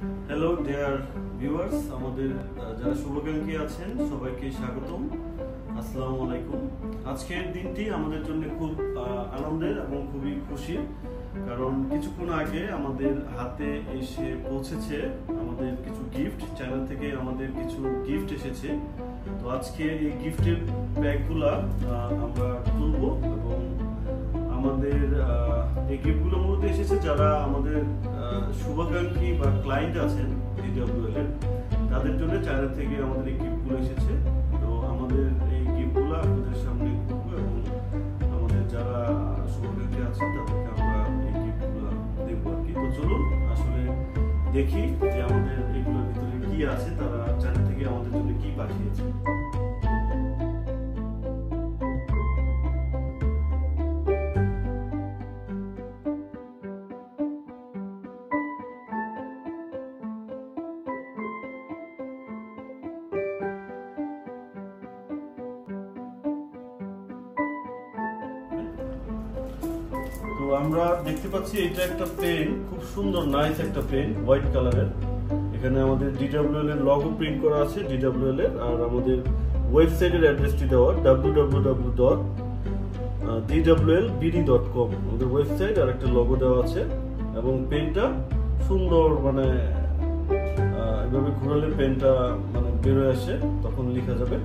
Hello dear viewers, আমাদের যারা শুভাকাঙ্ক্ষী আছেন সবাইকে স্বাগতম। আসসালামু আলাইকুম। আজকের দিনটি আমাদের জন্য খুব আনন্দের এবং খুবই খুশির, কারণ কিছুক্ষণ আগে আমাদের হাতে এসে পৌঁছেছে আমাদের কিছু গিফট। চ্যানেল থেকে আমাদের কিছু গিফট এসেছে। তো আজকে এই গিফটের ব্যাগগুলা আমরা তুলব এবং আমাদের এই গিফটগুলো মূলত এসেছে যারা আমাদের শুভাকাঙ্ক্ষী বা ক্লায়েন্ট আছেন ডিডব্লিউএল এর, তাদের জন্য চ্যানেল থেকে আমাদের এই গিফটগুলো এসেছে। তো আমাদের এই গিফটগুলো আপনাদের সামনে করবো এবং আমাদের যারা শুভাকাঙ্ক্ষী আছেন তাদেরকে আমরা এই গিফটগুলো দেবো আর কি। তো চলুন আসলে দেখি যে আমাদের এগুলোর ভিতরে কি আছে, তারা চ্যানেল থেকে আমাদের জন্য কি পাঠিয়েছে। তো আমরা দেখতে পাচ্ছি এটা একটা পেন, খুব সুন্দর নাইস একটা পেন, হোয়াইট কালারের। এখানে আমাদের ডিডব্লিউএল এর লগো প্রিন্ট করা আছে, ডিডব্লিউএল এর, আর আমাদের ওয়েবসাইটের অ্যাড্রেসটি দেওয়া www.dwlbd.com আমাদের ওয়েবসাইট, আর একটা লগো দেওয়া আছে। এবং পেনটা সুন্দর, মানে এভাবে ঘোরালে পেনটা মানে বেরোয় আসে, তখন লেখা যাবে।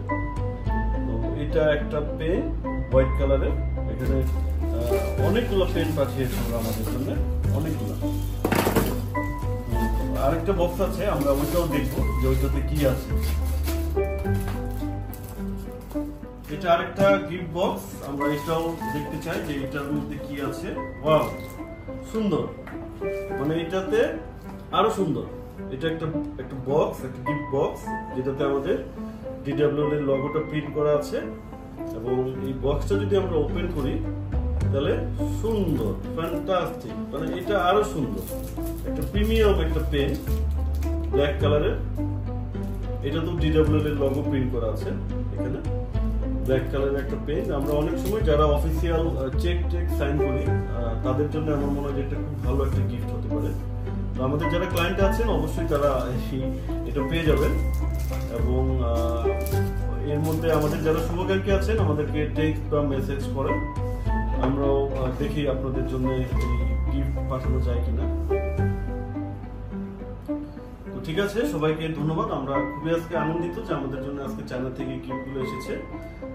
তো এটা একটা পেন হোয়াইট কালারের। এখানে অনেকগুলো পেন পাঠিয়েছে আমাদের জন্য, অনেকগুলো। আরেকটা বক্স আছে, আমরা ওইটাও দেখবো যে ওইটাতে কি আছে। এটা আরেকটা গিফট বক্স, আমরা এটাও দেখতে চাই যে এটার মধ্যে কি আছে। ওয়াও, সুন্দর, মানে এটাতে আরো সুন্দর। এটা একটা বক্স, একটা গিফট বক্স, যেটাতে আমাদের ডিডব্লিউএল এর লোগোটা প্রিন্ট করা আছে। এবং এই বক্সটা যদি আমরা ওপেন করি তাহলে সুন্দর, ফ্যান্টাস্টিক, মানে এটা আরো সুন্দর। একটা প্রিমিয়াম একটা পেন, ব্ল্যাক কালারের। এটা তো ডিডব্লিউএল এর লোগো প্রিন্ট করা আছে এখানে, ব্ল্যাক কালারের একটা পেন। আমরা অনেক সময় যারা অফিসিয়াল চেক সাইন করি তাদের জন্য আমার মনে হয় যে এটা খুব ভালো একটা গিফট হতে পারে। তো আমাদের যারা ক্লায়েন্ট আছেন অবশ্যই তারা এটা পেয়ে যাবেন। এবং এর মধ্যে আমাদের যারা শুভাকাঙ্ক্ষী আছেন আমাদেরকে টেক্সট বা মেসেজ করেন, আমরাও দেখি আপনাদের জন্য এই গিফট পাঠানো যায় কিনা। তো ঠিক আছে, সবাইকে ধন্যবাদ। আমরা খুবই আজকে আনন্দিত যে আমাদের জন্য আজকে চ্যানেল থেকে গিফটগুলো এসেছে।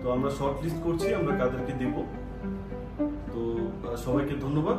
তো আমরা শর্ট লিস্ট করছি আমরা কাদেরকে দেব। তো সবাইকে ধন্যবাদ।